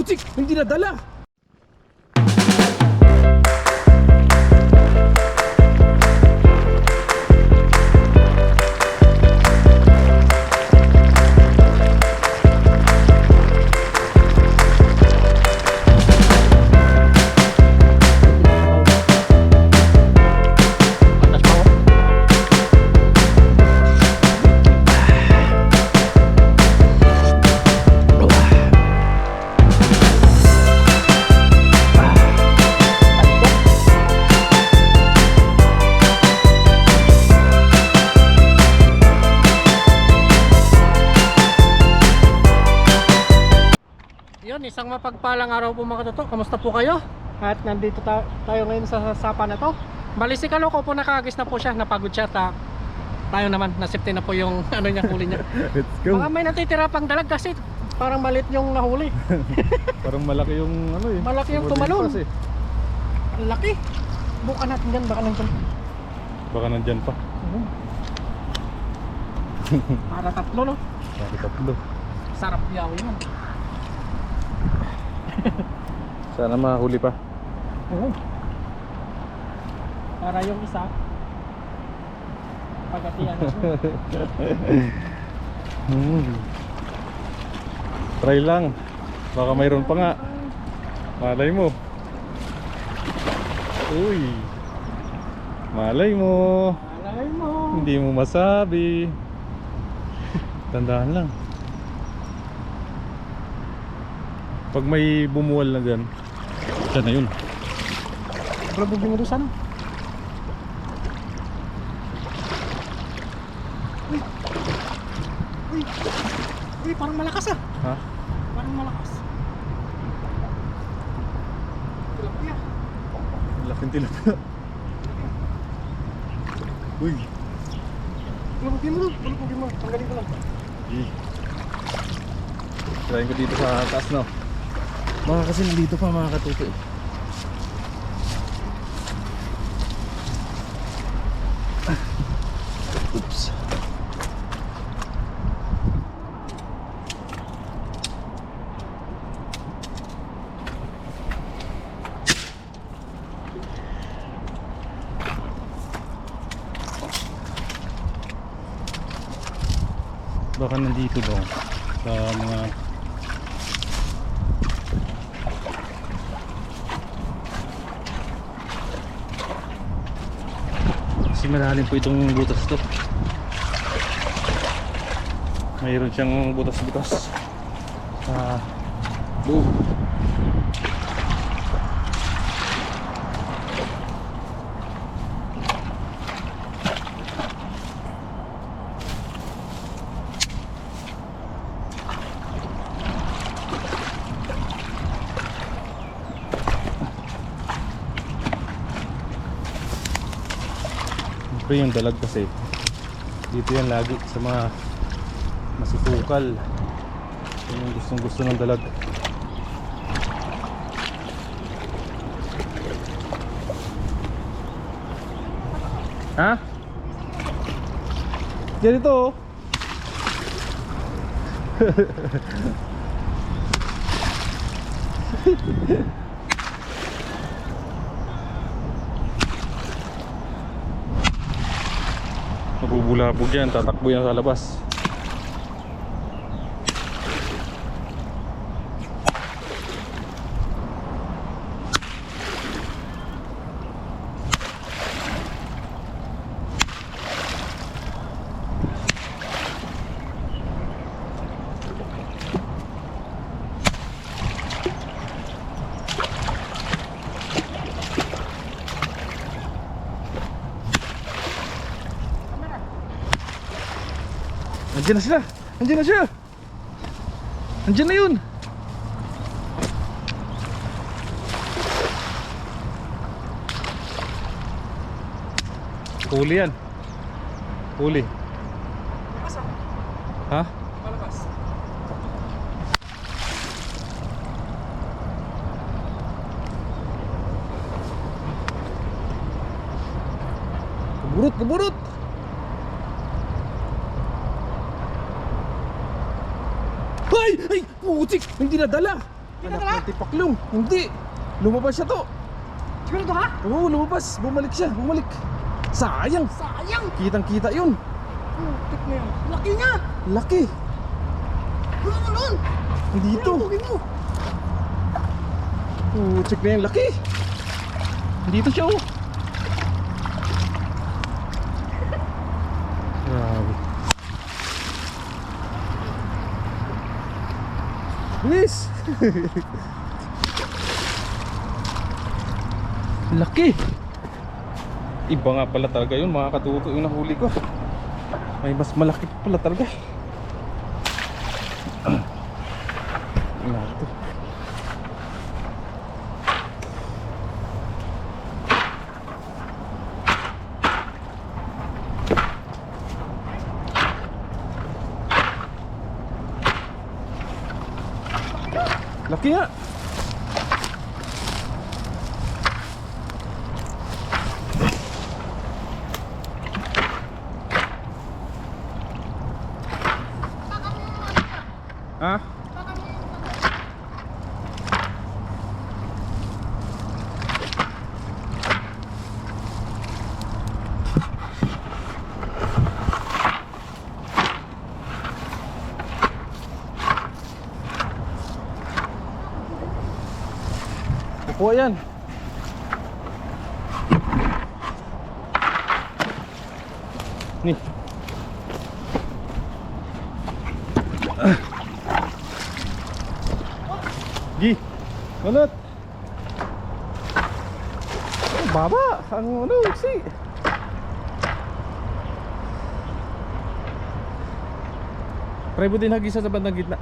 putik, hindi nadala. Yun, isang mapagpalang araw po mga katoto. Kamusta po kayo? At nandito tayo ngayon sa sapa na to. Bali si Kaloko po nakagis na po siya, napagod siya. Tayo naman, nasipte na po yung ano niya, huli niya. Let's go. Baka may natitira pang dalag kasi parang malit yung nahuli. Parang malaki yung ano eh. Malaki yung tumalon. Ang laki. Bukan natin dyan, baka nandyan. Baka nandyan pa. Para tatlo, no? Bakit tatlo? Sarap yaw yun. Sana makahuli pa. Oo. Para yung isa pagatian Try lang. Baka mayroon pa nga. Malay mo. Uy. Malay mo. Malay mo. Hindi mo masabi. Tandaan lang. Pag may bumuwal na dyan, siya na yun. Palabugin mo doon sana. Uy. Uy. Uy, parang malakas ah. Ha? Parang malakas. Tilapia. Laking tilapia. Uy. Palabugin mo doon. Palabugin mo. Tanggalin ko lang. Try ko dito sa taas, no? Baka kasi nandito pa mga katuto. Oops. Baka nandito daw sa mga kasi malalim po itong butas to. Mayroon siyang butas-butas sa loob. Siyempre yung dalag kasi dito yan lagi sa mga masusukal. Yun yung gustong gusto ng dalag. Ha? Ganito oh. Mabubulabog yan, tatakbo yan sa labas. Andiyan na sila! Andiyan na siya! Andiyan na yun! Huli yan. Huli. Ha? Malakas. Keburut, keburut! Ay! Ay! Putik! Hindi nadala! Anak ng tipaklong. Hindi. Lumabas siya to. Sigurado ha? Oo, lumabas. Bumalik siya. Bumalik. Sayang. Sayang! Kitang-kita yun. Tik na yun. Laki niya! Laki. Doon! Dito. Tugin mo! Oh, check na yung laki. Dito siya oh. Grabe. Bilis. Laki. Iba nga pala talaga yun mga katuto yung nahuli ko. May mas malaki pa pala talaga. Ito. Laki nga. Ha? Kukuha yan. Nih. Gi. Ulit. Oh, baba. Ang ano, si. Try mo din hagisa sa bandang gitna.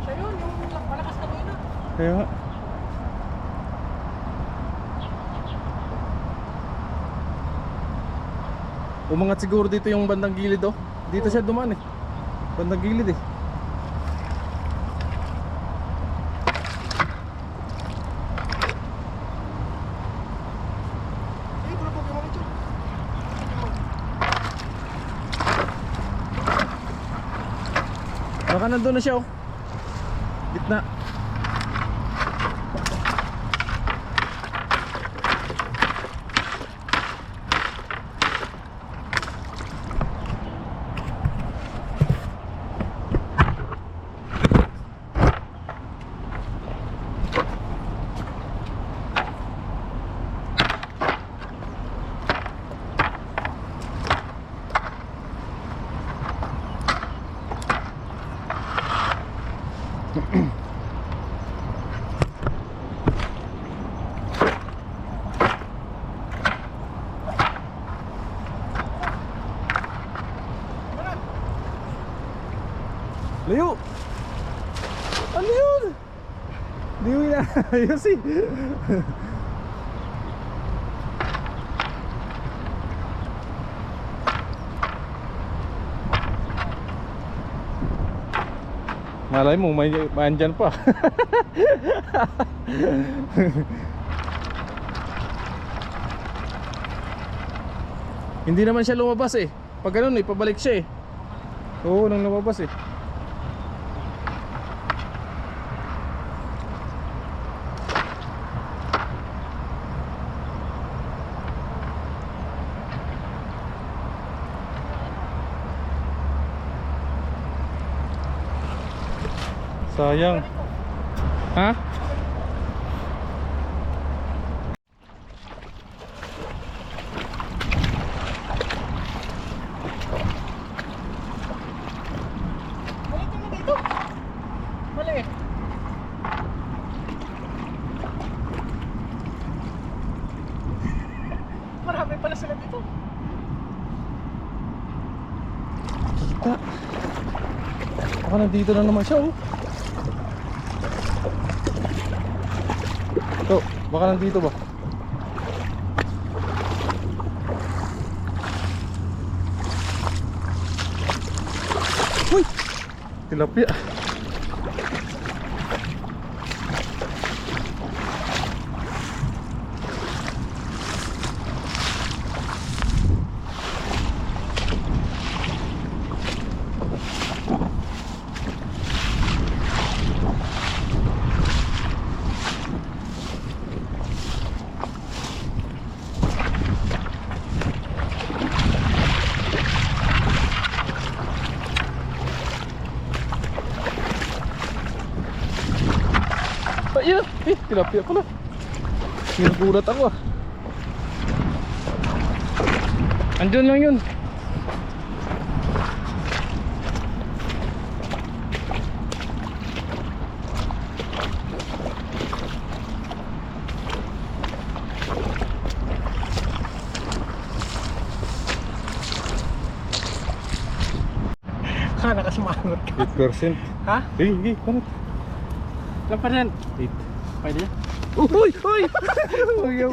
Siya yun, yung malakas kanina. Kaya nga. Umangat siguro dito yung bandang gilid oh. Dito siya dumaan eh. Bandang gilid eh. Sige, tulog mo ito. Baka nandun na siya oh. Gitna. Layo! Ano yun? Layo na! Ayun si! Malay mo, may andyan pa. Hindi naman siya lumabas eh. Pag ganun eh, pabalik siya eh. Oo, nang lumabas eh. Sayang. Ha? Balik mo dito. Balik. Marami pala sila dito. Kita. Baka nandito na naman siya oh. Ito, baka nandito ba? Uy! Tilapia. Ayun! Tilapia pala. Nagulat ako ah. Andun lang yun. Nakasumangot ka. 8%. Ha? Hey, kanot. Ilan pa rin? 8. Pwede yan? Uy! Uy! Uyaw.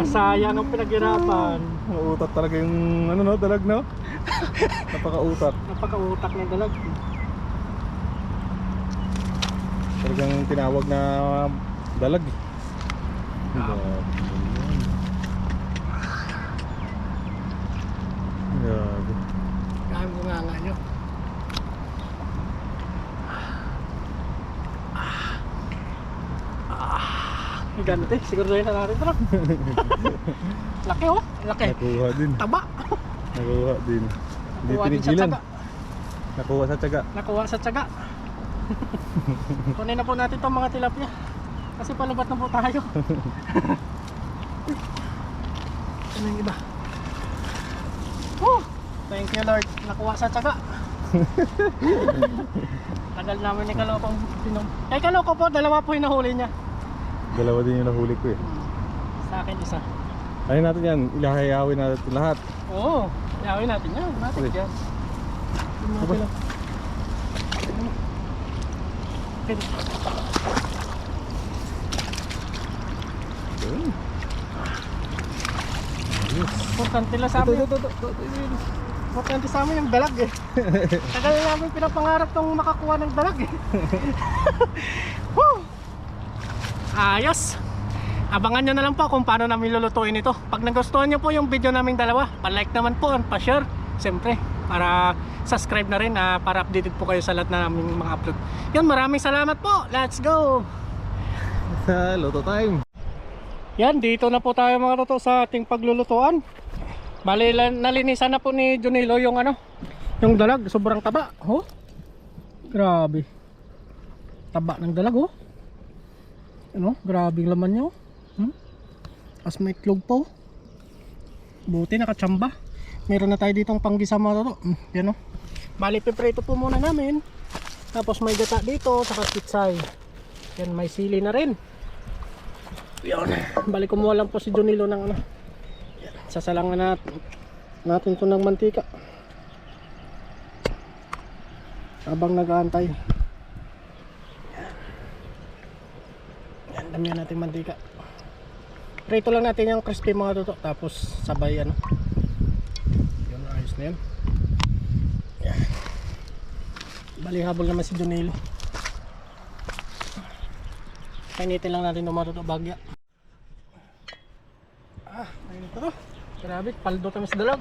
Sayang ang pinaghirapan. Nautak talaga yung ano no, dalag no? Napaka-utak. Napaka-utak ng dalag. Talagang tinawag na dalag. Grabe. Kaya mo nga nyo. Gigante, siguro rin na natin ito. Laki oh, laki. Nakuha din. Taba. Nakuha din. Hindi Nakuha din sa tinigilan. tiyaga. Nakuha sa tiyaga. Nakuha sa tiyaga. Kunin na po natin itong mga tilapia. Kasi palabat na po tayo. Ano yung iba? Oh, thank you Lord. Nakuha sa tiyaga. Tagal namin ni Kalokong pinom. Kay Kaloko po, dalawa po yung nahuli niya. Dalawa din yung nahuli ko eh. Sa akin isa. Ayun natin yan. Ilahayawin natin lahat. Oo, yawin natin yan. Natin Okay. dyan. Aba. Okay. Ayun. Ayos. Importante lang sa amin. Importante sa amin yung dalag eh. Tagal na namin pinapangarap tong makakuha ng dalag eh. Woo! Ayos! Abangan nyo na lang po kung paano namin lulutuin ito. Pag nagustuhan nyo po yung video naming dalawa, pa-like naman po, pa-share. Siyempre, para subscribe na rin para updated po kayo sa lahat na naming mga upload. Yun, maraming salamat po. Let's go! Luto time. Yan, dito na po tayo mga toto sa ating paglulutuan. Bali, nalinisan na po ni Junilo yung yung dalag. Sobrang taba. Oh, grabe. Taba ng dalag oh. Grabe yung laman nyo. As may itlog po. Buti nakachamba. Meron na tayo ditong panggisa mga toto. Yan oh. Bali, piprito po muna namin. Tapos may gata dito, saka pitsay. Yan, may sili na rin. Yan. Bali, kumuha lang po si Junilo ng Yan. Sasalangan natin to ng mantika. Habang nag-aantay. Yan, damihan natin mantika. Prito lang natin yung crispy mga toto. Tapos sabay yun, ayos na yun. Yan. Bali, habol naman si Junilo. Kainitin lang natin yung mga toto bagya. Ayun ito. Grabe, paldo kami sa dalag.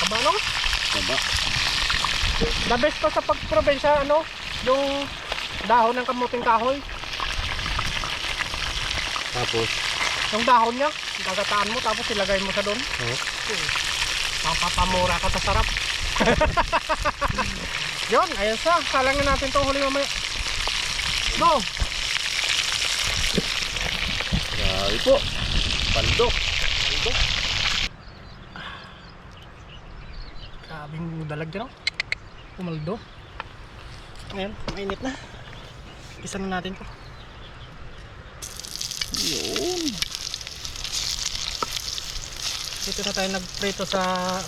Aba no? Taba. The best pa sa pagprobinsya yung dahon ng kamuting kahoy. Tapos, Yung dahon niya, gagataan mo tapos ilagay mo sa doon. Papapamura ka sa sarap. Yun, ayun siya. Salangin natin itong huli mamaya. Go! grabe po. Paldo. Grabing dalag dyan, pumaldo. Ngayon, mainit na. Isa na natin to. Yun. Dito na tayo nagprito sa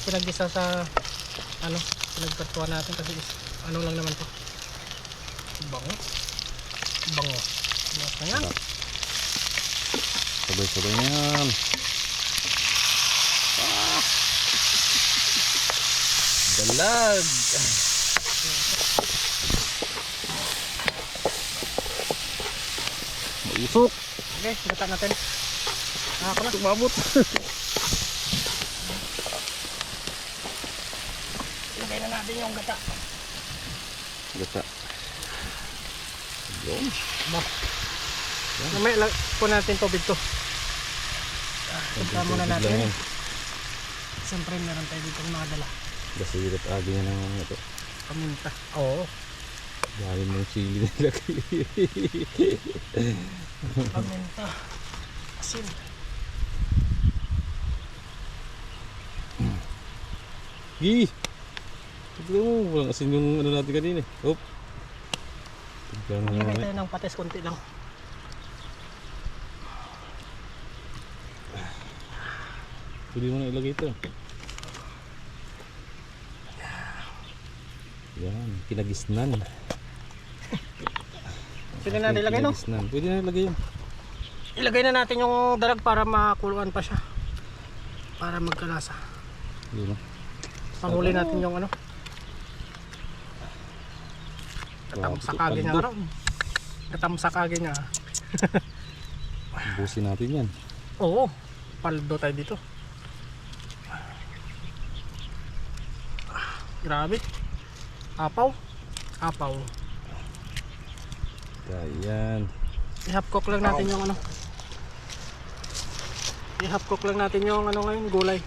pinagisa sa pinagpertuan natin kasi lang naman to. Bango. Mas na yan. Sabay-sabay na yan. Dalag. Mausok. Okay, gata natin. Ako na. Tumabot. Ilagay na natin yung gata. Gata. Yun. Mamaya po natin tubig to. Punta muna natin. Siyempre meron tayo dito mga dala. Basirat agi niya ng ito. Paminta. Oo. Dami mo yung sili na ilagay. Paminta. Asin. Gi! Tignan mo, walang asin yung ano natin kanina. Hop. Tignan mo Ilagay naman. tayo ng patis konti lang. Pwede mo na ilagay ito. Yan, kinagisnan. Pwede na ilagay no? Kinagisnan. Pwede na ilagay yan. Ilagay na natin yung dalag para makuluan pa siya. Para magkalasa. Yun, no? Panghuli natin yung ano. Katamsakagi niya araw. Katamsakagi niya. Busin natin yan. Oo. Paldo tayo dito. Grabe. Apaw. Apaw. Yan. I-half cook lang natin yung ano. I-half cook lang natin yung ano ngayon, gulay.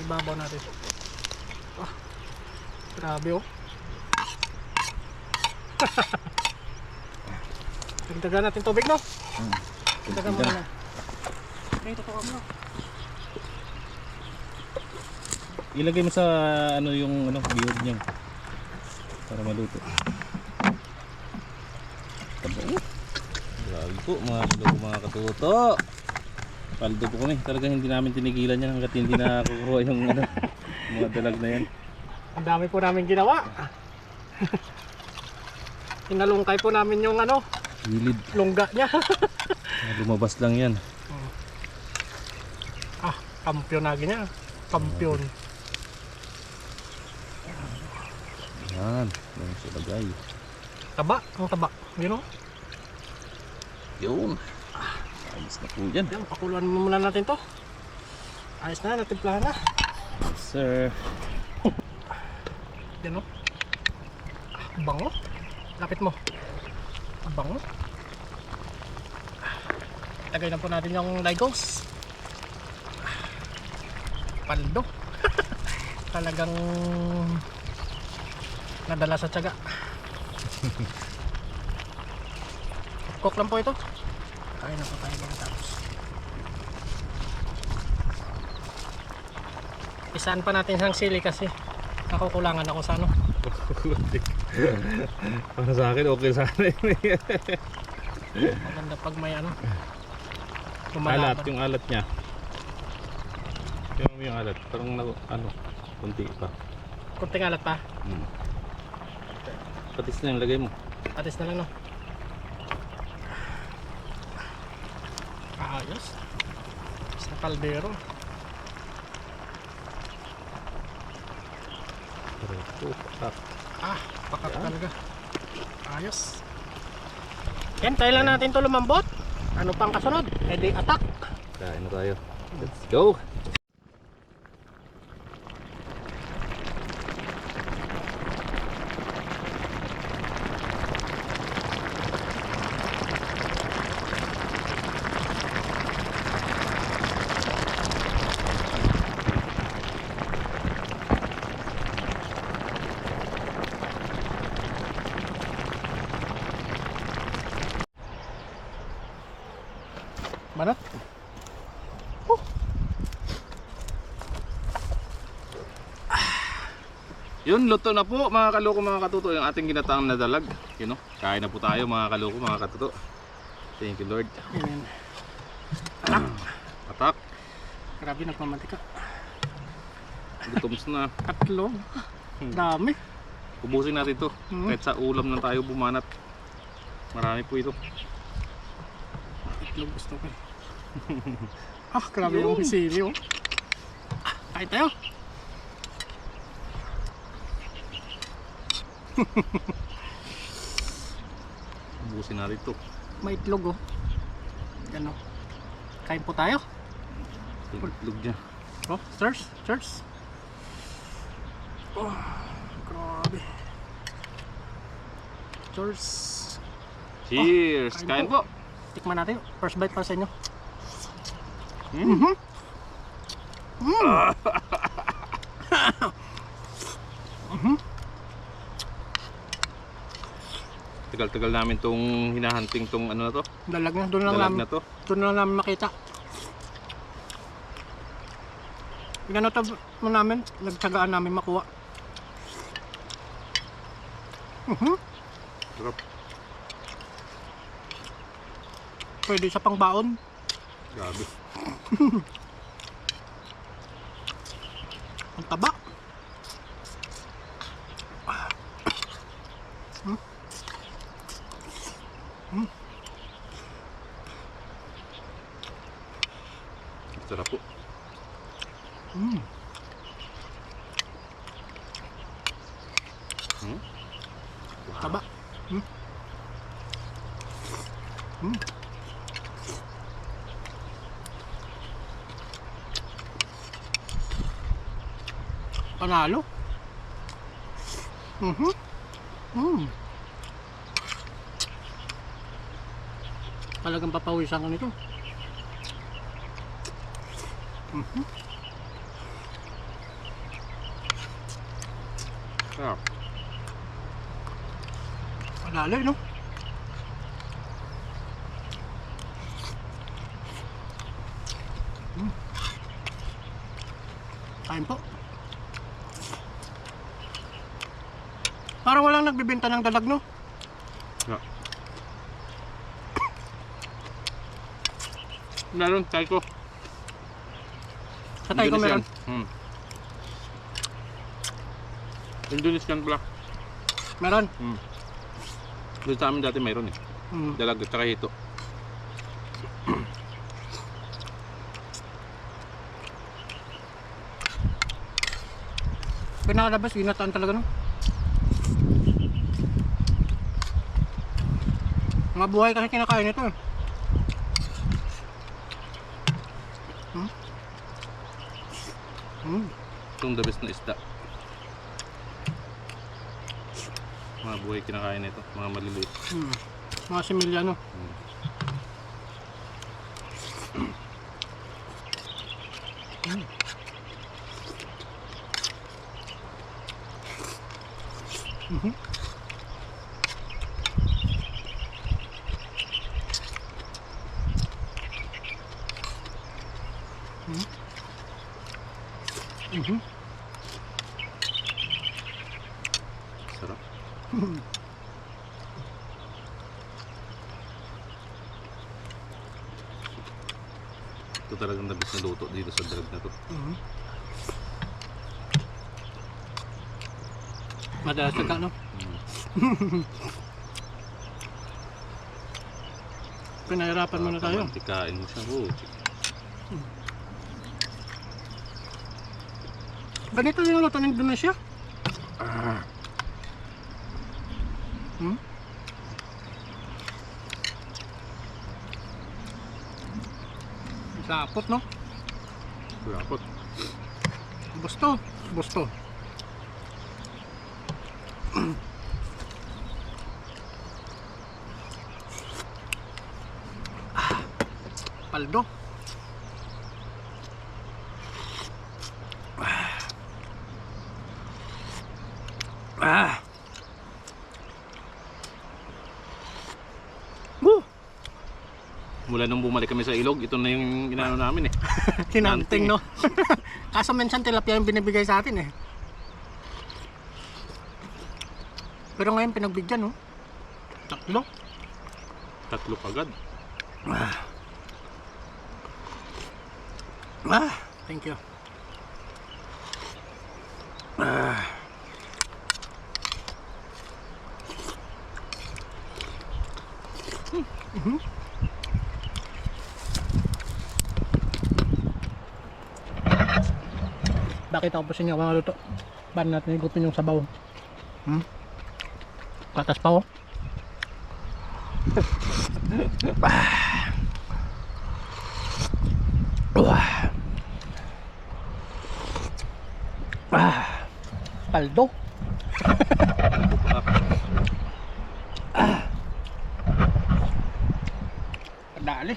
Ibabaw natin. Ah. Grabe oh. Dagdagan natin tubig no? Dagdagan mo na. Okay, totoo mo. Ilagay mo sa ano yung ano bihod niya para maluto. Grabe po mga katuto. Paldo po kami. Talagang hindi namin tinigilan yan hanggat hindi na kukuha yung ano, mga dalag na yan. Ang dami po namin ginawa. Inalungkay po namin yung ano, Gilid. lungga niya. Lumabas lang yan. Ah, kampiyon lagi niya. Kampiyon. Yan. Yan sa lagay. Taba, ang taba. You know? Yun. Ayos na po yan. Yan, pakuluan muna natin to. Ayos na, natimplahan na. Sir. Yan o. Ah, bango. Lapit mo. Ah, bango. Lagay na po natin yung Lygos. Paldo. Talagang nadala sa tiyaga. Cook lang po ito. Kain na po tayo pagkatapos. Isaan pa natin sang sili kasi nakukulangan ako sa ano. Para sa akin, okay sa akin. Maganda pag may ano. Alat, Lumalaban. yung alat niya. Yung alat, parang ano, kunti pa. Kunting alat pa. Patis na yung lagay mo. Patis na lang no. Ayos. Sa kaldero. Ito, patak. Ah, pakat talaga. Ayos. Yan, tayo lang natin ito lumambot. Ano pang kasunod? E di attack. Kain na tayo. Let's go! Banat. Yun, luto na po mga kaloko mga katuto yung ating ginataang na dalag. You know, kain na po tayo mga kaloko mga katuto. Thank you Lord. Ayan. Atak. Grabe nagmamantika. Gutom na. Tatlo. Dami. Ubusin natin to. Hmm. Kahit sa ulam na tayo bumanat. Marami po ito. Itlog gusto ko eh. Ah, grabe yung sili oh. Ah, kain tayo. Ubusin natin to. May itlog oh. Yan o. Kain po tayo. Itlog niya. Oh, cheers, cheers. Oh, grabe. Cheers. Cheers! kain Kain po. po! Tikman natin. First bite para sa inyo. Tagal-tagal namin tong hinahunting tong ano na to. Dalag na. Doon lang Dalag namin, na to. doon lang namin makita. Ganito mo namin. Nagtsagaan namin makuha. Sarap. Pwede sa pangbaon. Grabe. Ang taba. Sarap po. Taba. Panalo. Talagang papawisan ko nito. Sarap. Panalo, no? Kain po. Parang walang nagbibenta ng dalag, no? Yeah. Meron, tayo ko. Sa tayo ko meron. Indonesian pala. Meron. Doon sa amin dati mayroon eh. Dalag at saka hito. Pinakalabas, ginataan talaga, no? Mga buhay kasi kinakain ito, eh. Itong the best na isda. Mga buhay kinakain nito, mga maliliit. Mga similyano. Sarap. Ito talagang the best na luto dito sa dalag na to. Madalas ka, no? Pinahirapan muna tayo. Pamantikain mo siya. Oh, Ganito yung luto ng Indonesia. Sapot, no? Rapot. Busto. Busto. Paldo. Mula nung bumalik kami sa ilog, ito na yung inaano namin eh. Kinanting, no? Kaso minsan tilapia yung binibigay sa atin, eh. Pero ngayon pinagbigyan, no? Tatlo. Tatlo kagad. Thank you. Bakit ako pa siya mga luto? Paano natin igupin yung sabaw? Katas pa, oh. Paldo. Dali.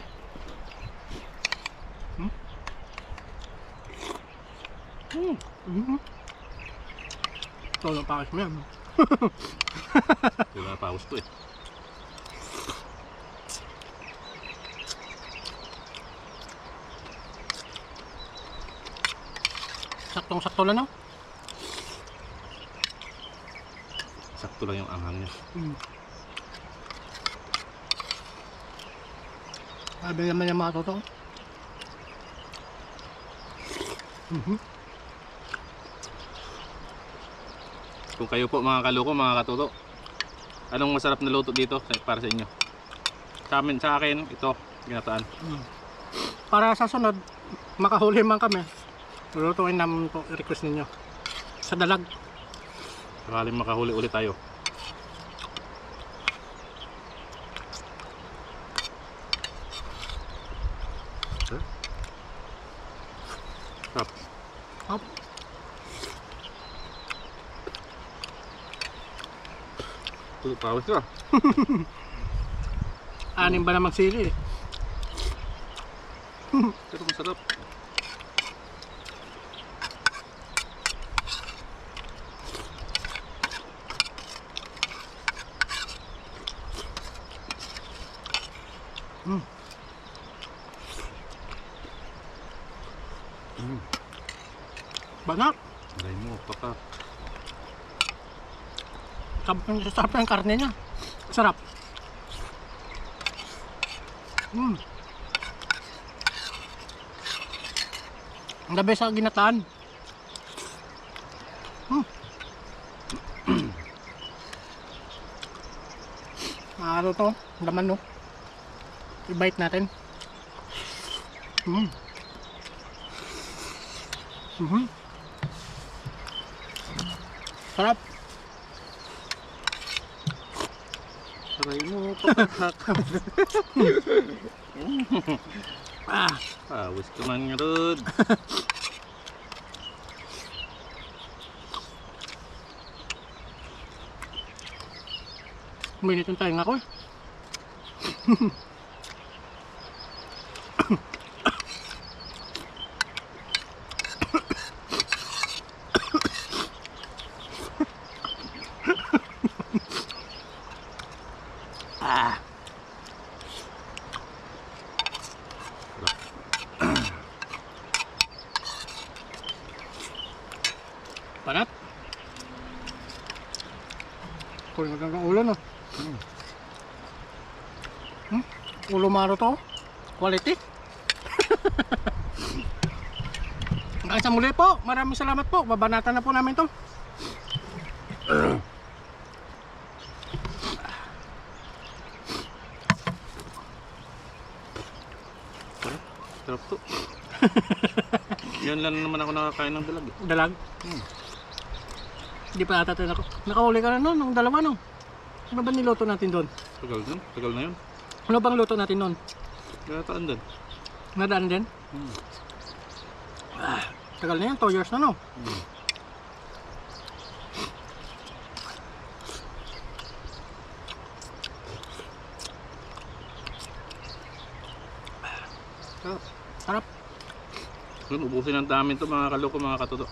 Todo pakas mo yan. Wala na paus to eh. Saktong-sakto lang, no? Sakto lang yung anghang niya. Sabi naman yung mga totoo. Kung kayo po mga kaloko, mga katuto, anong masarap na luto dito para sa inyo? Sa akin, ito, ginataan. Para sa sunod, makahuli man kami, lulutuin namin po request ninyo. Sa dalag. Sakaling makahuli ulit tayo. Sarap. Hop. Pawis na. Anim ba namang sili eh. Pero masarap. Banat. Aray mo, papa. Sarap ng karne niya. Sarap. Ang gabi sa ginataan. Ano to? Laman, no? I-bite natin. Sarap. Aray mo, papa. Pawis ka man nga Rod. Minit yung tayo ako eh. Panat. Kuling magandang ulo, no? Ulo maro to. Quality. Hanggang sa muli po. Maraming salamat po. Babanatan na po namin to. Sarap to. Yan lang naman ako nakakain ng dalag eh. Dalag. Hindi pa ata tayo nakahuli ka na nun. Nung dalawa, no? Ano ba niluto natin doon? Tagal na, tagal na yun. Ano bang luto natin noon? Ginataan din. Nadaan din? Tagal na yan, 2 years na, no? Sarap. Ubusin ang dami ito mga kaloko, mga katuto.